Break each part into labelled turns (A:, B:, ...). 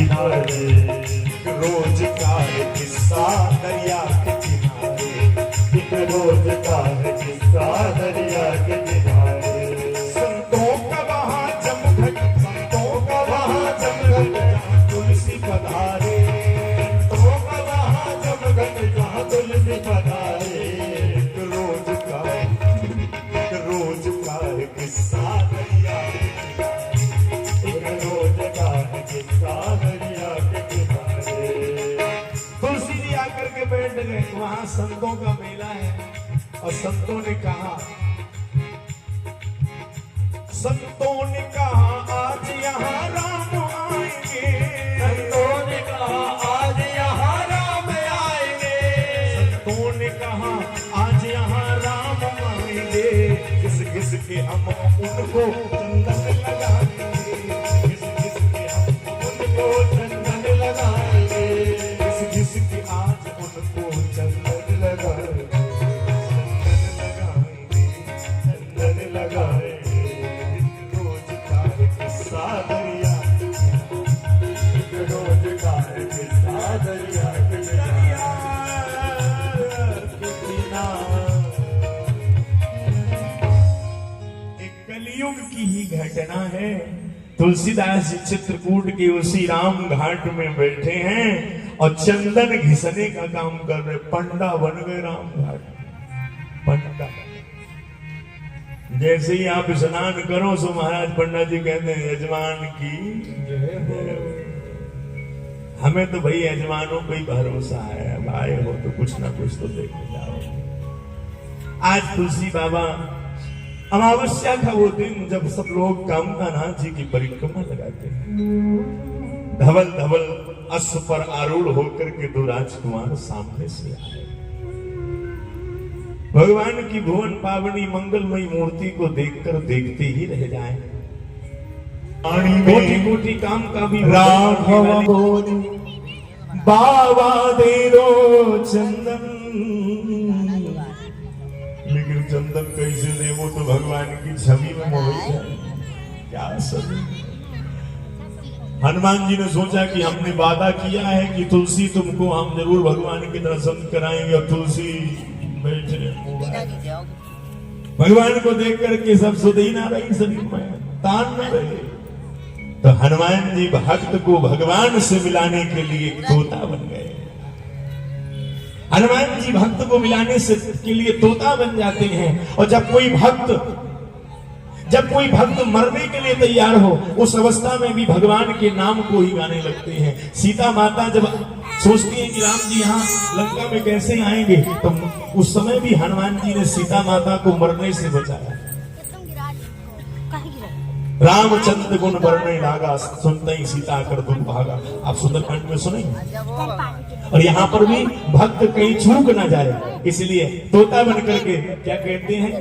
A: किनारे, रोज का है किस्सा दरिया के किनारे, एक रोज का है किस्सा दरिया के किनारे। संतों का वहाँ जमघट, संतों का वहाँ जमघट, जहाँ तुलसी पधारे, संतों का वहाँ जमघट, जहाँ तुलसी पधारे। एक रोज का है किस्सा दरिया के किनारे, एक रोज का है किस्सा दरिया के किनारे। तुलसी जी आकर के बैठ गए, वहां संतों का मेला है और संतों ने कहा आज यहाँ राम आएंगे, संतों ने कहा आज यहाँ राम आएंगे, संतों ने कहा आज यहाँ राम आएंगे। घिस घिस के हम उनको चंदन लगाएंगे, घिस घिस के हम उनको चंदन लगाएंगे, घिस घिस के आज उनको चंदन लगाएंगे, चंदन लगाएंगे। रोज का है किस्सा दरिया, रोज का है किस्सा दरिया के किनारे। कलयुग की ही घटना है। तुलसीदास जी चित्रकूट के उसी राम घाट में बैठे हैं और चंदन घिसने का काम कर रहे, पंडा बन गए राम घाट पंडा। जैसे ही आप स्नान करो सो महाराज पंडा जी कहते हैं यजमान की। हमें तो भाई यजमानों पे ही भरोसा है, अब आए हो तो कुछ ना कुछ तो देख जाओ। आज तुलसी बाबा अमावस्या का वो दिन जब सब लोग कामनानाथ जी की परिक्रमा लगाते हैं, धवल धवल अश्व पर आरूढ़ होकर के दो राजकुमार सामने से आए। भगवान की भुवन पावनी मंगलमयी मूर्ति को देखकर देखते ही रह जाए। कोटि कोटि काम का भी राघव बाबा दे दो चंदन, लेकिन चंदन कैसे दे, वो तो भगवान की छवि में मोह जाए। क्या सब हनुमान जी ने सोचा कि हमने वादा किया है कि तुलसी तुमको हम जरूर भगवान के दर्शन कराएंगे, और तुलसी बैठे भगवान को देख करके सब सुधी ना रही, शरीर में तान न रहे। तो हनुमान जी भक्त को भगवान से मिलाने के लिए तोता बन गए। हनुमान जी भक्त को मिलाने से के लिए तोता बन जाते हैं। और जब कोई भक्त मरने के लिए तैयार हो, उस अवस्था में भी भगवान के नाम को ही गाने लगते हैं। सीता माता जब सोचती है कि राम जी यहाँ लंका में कैसे आएंगे, तो उस समय भी हनुमान जी ने सीता माता को मरने से बचाया। रामचंद्र गुण बरने लागा, सुनते ही सीता कर दुख भागा। आप सुंदरकांड में सुनेंगे। और यहाँ पर भी भक्त कहीं चूक ना जाए, इसलिए तोता बन करके क्या कहते हैं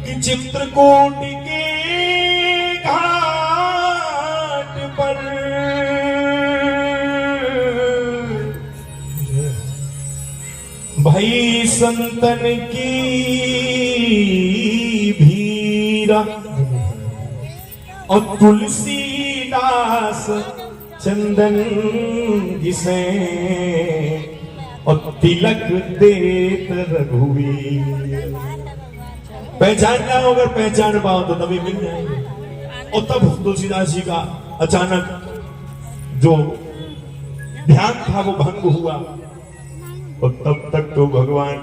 A: कि चित्रकूट के घाट पर भाई संतन की भीरा और तुलसीदास चंदन जिसे और तिलक देत रघुवीर। पहचानना हो, अगर पहचान पाओ तो तभी मिल जाएंगे। और तब तुलसीदास जी का अचानक जो ध्यान था वो भंग हुआ, और तब तक तो भगवान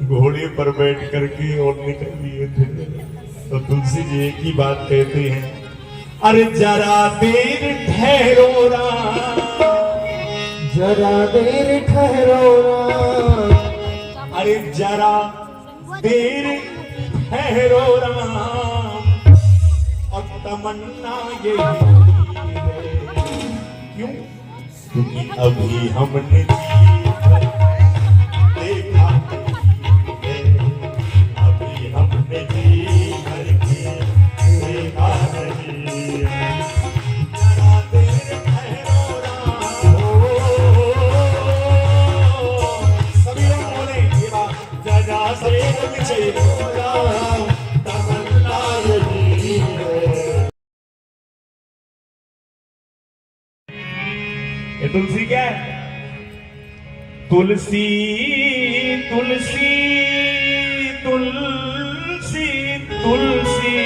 A: घोड़े पर बैठ करके और निकल लिए थे। तो तुलसी जी एक ही बात कहते हैं, अरे जरा देर ठहरो राम, जरा देर ठहरो राम, अरे जरा देर ठहरो राम, और तमन्ना ये क्यों, क्योंकि अभी हमने तुलसी क्या है? तुलसी तुलसी तुलसी तुलसी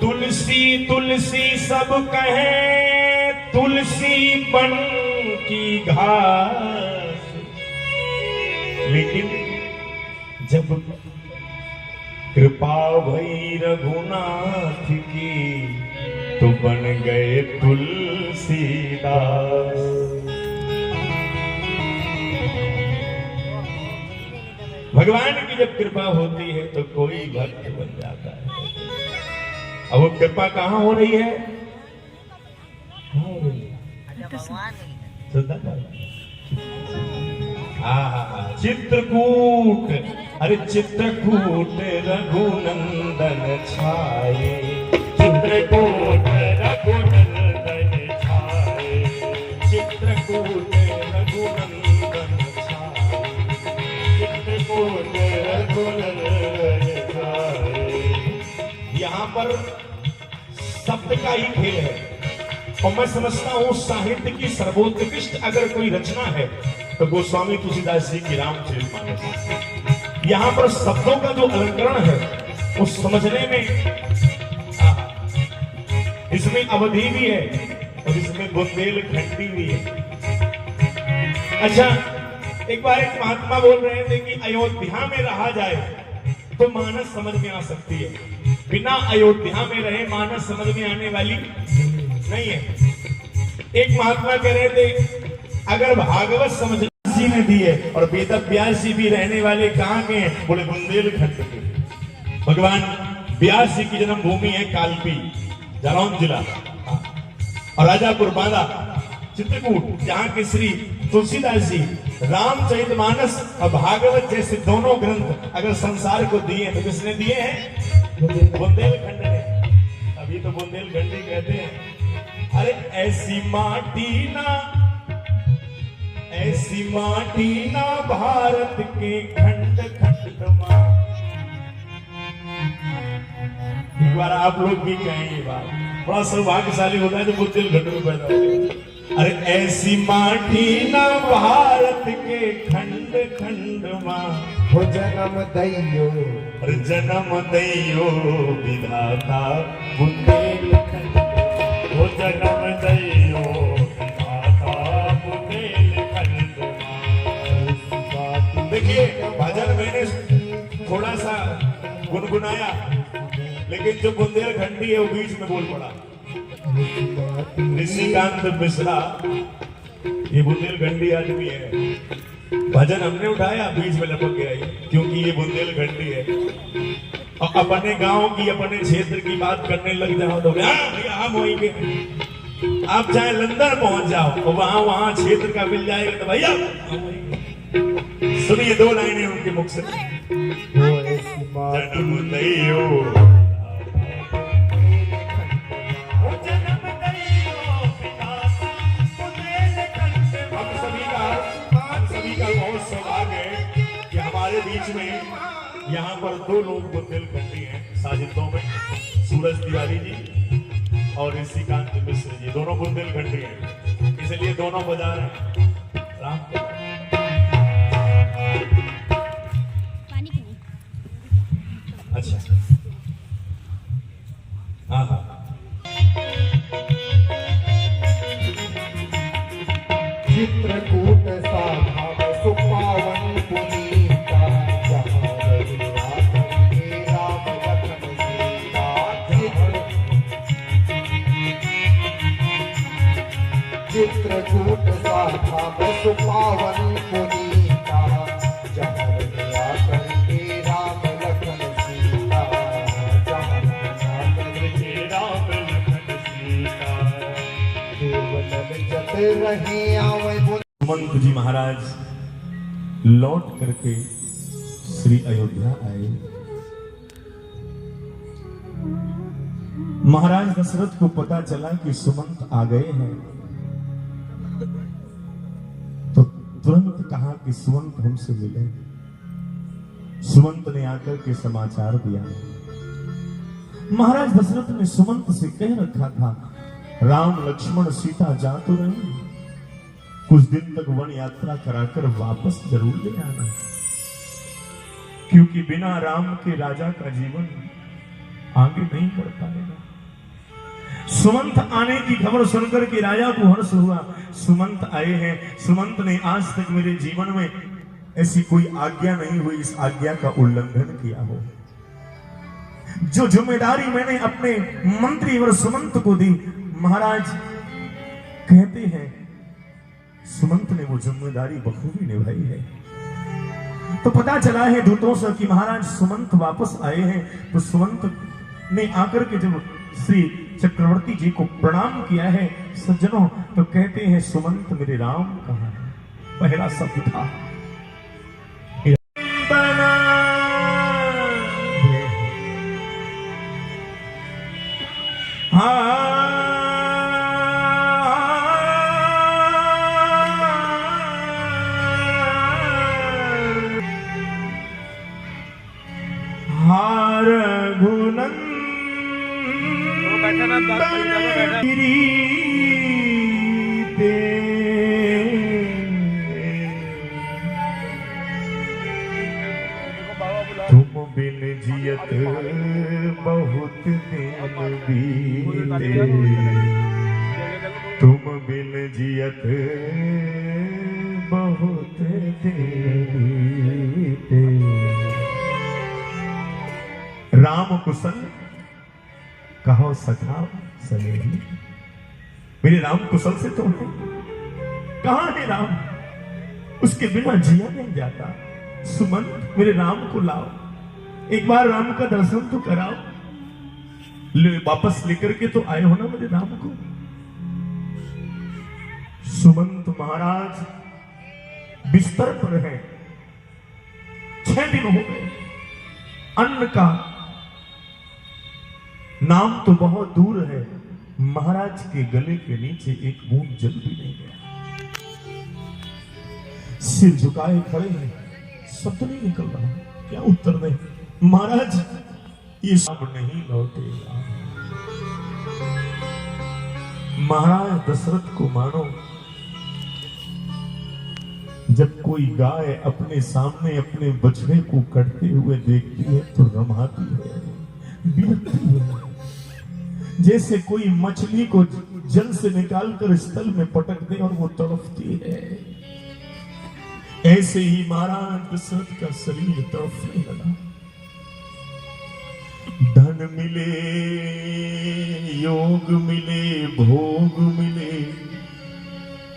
A: तुलसी तुलसी सब कहे तुलसी बन की घास, लेकिन जब कृपा भई रघुनाथ की तो बन गए तुलसीदास। भगवान की जब कृपा होती है तो कोई भक्त बन जाता है। अब वो कृपा कहाँ हो रही है? चित्रकूट, अरे चित्रकूट रघुनंदन छाये, चित्रकूट रघुनंदन छाये, चित्रकूट रघुनंदन छाये, चित्रकूट रघुनंदन छाये। यहाँ पर शब्द का ही खेल है और मैं समझता हूं साहित्य की सर्वोत्कृष्ट अगर कोई रचना है तो गोस्वामी तुलसीदास जी की रामचरितमानस। यहाँ पर शब्दों का जो अलंकरण है वो समझने में इसमें अवधि भी है और इसमें बुंदेलखंडी भी है। अच्छा, एक बार एक महात्मा बोल रहे थे कि अयोध्या में रहा जाए तो मानस समझ में आ सकती है, बिना अयोध्या में रहे मानस समझ में आने वाली नहीं है। एक महात्मा कह रहे थे अगर भागवत समझ जी ने दी है और वेद व्यास जी भी रहने वाले कहाँ के हैं? बोले बुंदेलखंड के। भगवान व्यास जी की जन्मभूमि है कालपी, जालौन जिला, और राजापुर बांदा चित्रकूट, जहाँ के श्री तुलसीदास जी रामचरितमानस और भागवत जैसे दोनों ग्रंथ अगर संसार को दिए तो किसने दिए हैं? बुंदेलखंड ने। अभी तो बुंदेलखंडी कहते हैं। अरे ऐसी माटी ना भारत के खंड खंड मां। एक बार आप लोग भी कहेंगे बात, बड़ा सौभाग्यशाली होता है जो बुंदेलखंड में पैदा होते। अरे ऐसी माटी ना भारत के खंड खंड मां,
B: हो जन्म दैयो,
A: अरे जन्म दैयो विधाता बुंदेलखंड, हो जन्म दैयो विधाता बुंदेलखंड मां। देखिए भजन मैंने थोड़ा सा गुनगुनाया, लेकिन जो बुंदेलखंडी है वो बीच में बोल पड़ा। ऋषिकांत मिश्रा ये बुंदेलखंडी आदमी है, भजन हमने उठाया बीच में लपक गया क्योंकि ये बुंदेलखंडी है। और अपने गांव की अपने क्षेत्र की बात करने लग जाओ तो भैया हम वहीं के, आप चाहे लंदन पहुंच जाओ और वहां क्षेत्र का मिल जाएगा तो भैया सुनिए दो लाइनें उनके मुख से। जन्म दैयो बीच में यहाँ पर दो लोग बुंदेलखंडी हैं साजिदों में, सूरज तिवारी जी और ऋषिकांत मिश्र जी, दोनों बुंदेलखंडी हैं, इसलिए दोनों बजा रहे हैं। राम अच्छा, हाँ हाँ,
B: चित्रकूट साधा सुपावन पुनीता, चित्रकूट साधा सुपावन पुनीता, जहाँ रघुआ करके राम लखन सीता, जहाँ रघुआ करके राम लखन सीता, देवलन जत रहे आवे।
A: सुमंत जी महाराज लौट करके श्री अयोध्या आए। महाराज दशरथ को पता चला कि सुमंत आ गए हैं तो तुरंत कहा कि सुमंत हमसे मिले। सुमंत ने आकर के समाचार दिया। महाराज दशरथ ने सुमंत से कह रखा था राम लक्ष्मण सीता जा तो रहे, कुछ दिन तक वन यात्रा कराकर वापस जरूर ले आना, क्योंकि बिना राम के राजा का जीवन आगे नहीं बढ़ पाएगा। सुमंत आने की खबर सुनकर के राजा को हर्ष हुआ। सुमंत आए हैं। सुमंत ने आज तक मेरे जीवन में ऐसी कोई आज्ञा नहीं हुई इस आज्ञा का उल्लंघन किया हो। जो जिम्मेदारी मैंने अपने मंत्री और सुमंत को दी, महाराज कहते हैं सुमंत ने वो जिम्मेदारी बखूबी निभाई है। तो पता चला है दूतों से कि महाराज सुमंत वापस आए हैं। तो सुमंत ने आकर के जब श्री चक्रवर्ती जी को प्रणाम किया है सज्जनों, तो कहते हैं सुमंत मेरे राम कहाँ है। पहला शब्द था तुम बिन जियत बहुत दिन बीते, तुम बिन जियत बहुत दिन बीते। राम कुशल कहो सखा सनेही, मेरे राम कुशल से तो है, कहां है राम, उसके बिना जिया नहीं जाता। सुमंत मेरे राम को लाओ, एक बार राम का दर्शन तो कराओ। वापस लेकर के तो आए हो ना मेरे राम को। सुमंत महाराज बिस्तर पर है, 6 दिन हो गए, अन्न का नाम तो बहुत दूर है, महाराज के गले के नीचे एक बूंद जल भी नहीं गया। सिर झुकाए खड़े हैं, शब्द नहीं निकल रहा, क्या उत्तर दें। महाराज ये सब नहीं लौटेगा। महाराज दशरथ को मानो जब कोई गाय अपने सामने अपने बछड़े को कटते हुए देखती है तो रमाती है, बिलखती है, जैसे कोई मछली को जल से निकालकर स्थल में पटक दे और वो तड़पती है। ऐसे ही महाराज दशरथ का शरीर तड़पने लगा। धन मिले, योग मिले, भोग मिले,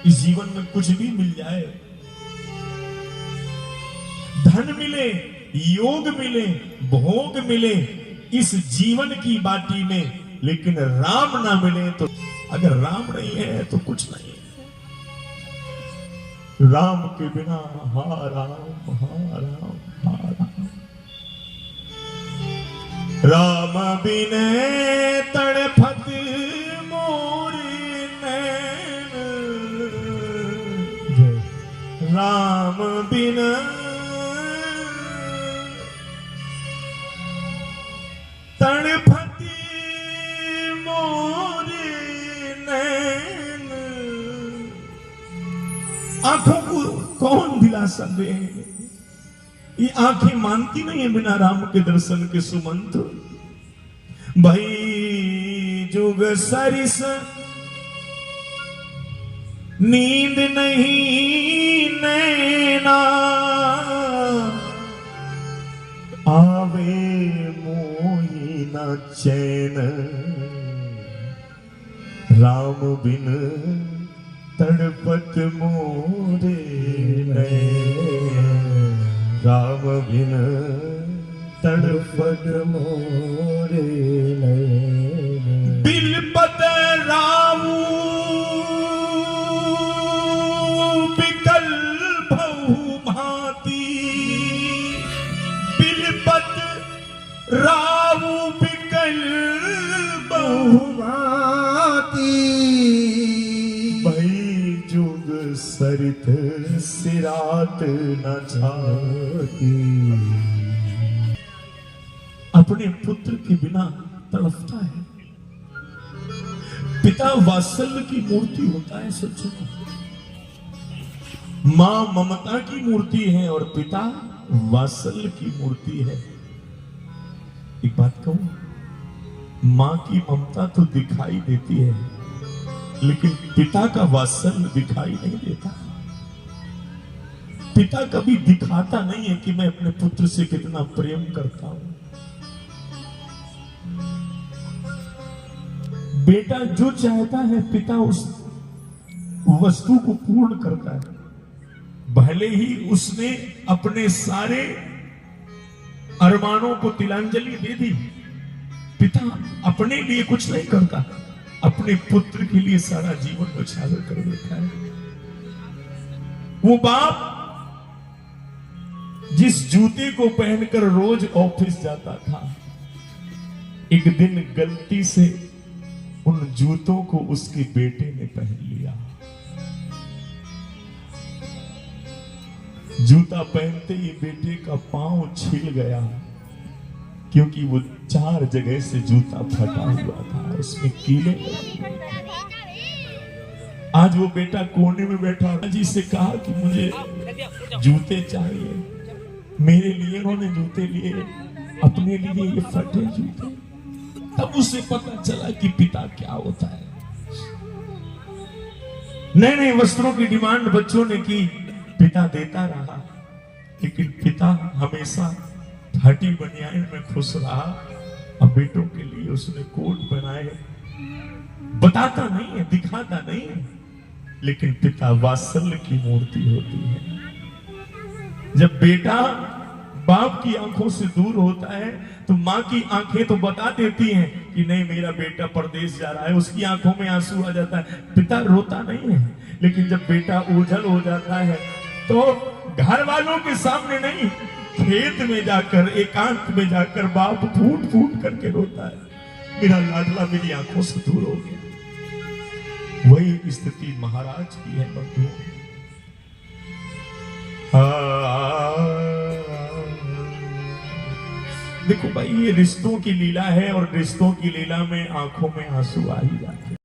A: इस जीवन में कुछ भी मिल जाए, धन मिले, योग मिले, भोग मिले इस जीवन की बाटी में, लेकिन राम ना मिले तो, अगर राम नहीं है तो कुछ नहीं है। राम के बिना हा राम हा राम हा राम। राम बिने तड़फत मोर नैन, राम बिना तड़फत मोर नैन। आंखों को कौन दिलासा दे, ये आंखें मानती नहीं है बिना राम के दर्शन के। सुमंत भाई जुग सरिस नींद नहीं नैना, आवे मोही न चैन, राम बिन तड़पत मोरे नैन, राम बिन तड़पत मोरे नैन। बिलपत रावू बिकल भऊ भांति, बिलपत रावू बिकल बहु भांति। सरित सिरात न जाती, अपने पुत्र के बिना तड़पता है, पिता वात्सल्य की मूर्ति होता है सच्चों। मां ममता की मूर्ति है और पिता वात्सल्य की मूर्ति है। एक बात कहूं, मां की ममता तो दिखाई देती है, लेकिन पिता का वात्सल्य दिखाई नहीं देता। पिता कभी दिखाता नहीं है कि मैं अपने पुत्र से कितना प्रेम करता हूं। बेटा जो चाहता है पिता उस वस्तु को पूर्ण करता है, भले ही उसने अपने सारे अरमानों को तिलांजलि दे दी। पिता अपने लिए कुछ नहीं करता, अपने पुत्र के लिए सारा जीवन उछावर कर देता है। वो बाप जिस जूते को पहनकर रोज ऑफिस जाता था, एक दिन गलती से उन जूतों को उसके बेटे ने पहन लिया। जूता पहनते ही बेटे का पांव छिल गया, क्योंकि वो 4 जगह से जूता फटा हुआ था, उसमें कीले लगे। आज वो बेटा कोने में बैठा जी से कहा कि मुझे जूते चाहिए। मेरे लिए उन्होंने जूते लिए, अपने लिए ये फटे जूते। तब उसे पता चला कि पिता क्या होता है। नए नए वस्त्रों की डिमांड बच्चों ने की, पिता देता रहा, लेकिन पिता हमेशा फटी बनियान में खुश रहा। अब बेटों के लिए उसने कोट बनाए, बताता नहीं है, दिखाता नहीं है, लेकिन पिता वात्सल्य की मूर्ति होती है। जब बेटा बाप की आंखों से दूर होता है तो मां की आंखें तो बता देती हैं कि नहीं मेरा बेटा परदेश जा रहा है, उसकी आंखों में आंसू आ जाता है। पिता रोता नहीं है, लेकिन जब बेटा ओझल हो जाता है तो घर वालों के सामने नहीं, खेत में जाकर, एकांत में जाकर बाप फूट फूट करके रोता है, मेरा लाडला मेरी आंखों से दूर हो गया। वही स्थिति महाराज की है बंधु। देखो भाई, ये रिश्तों की लीला है और रिश्तों की लीला में आंखों में आंसू आ ही जाते हैं।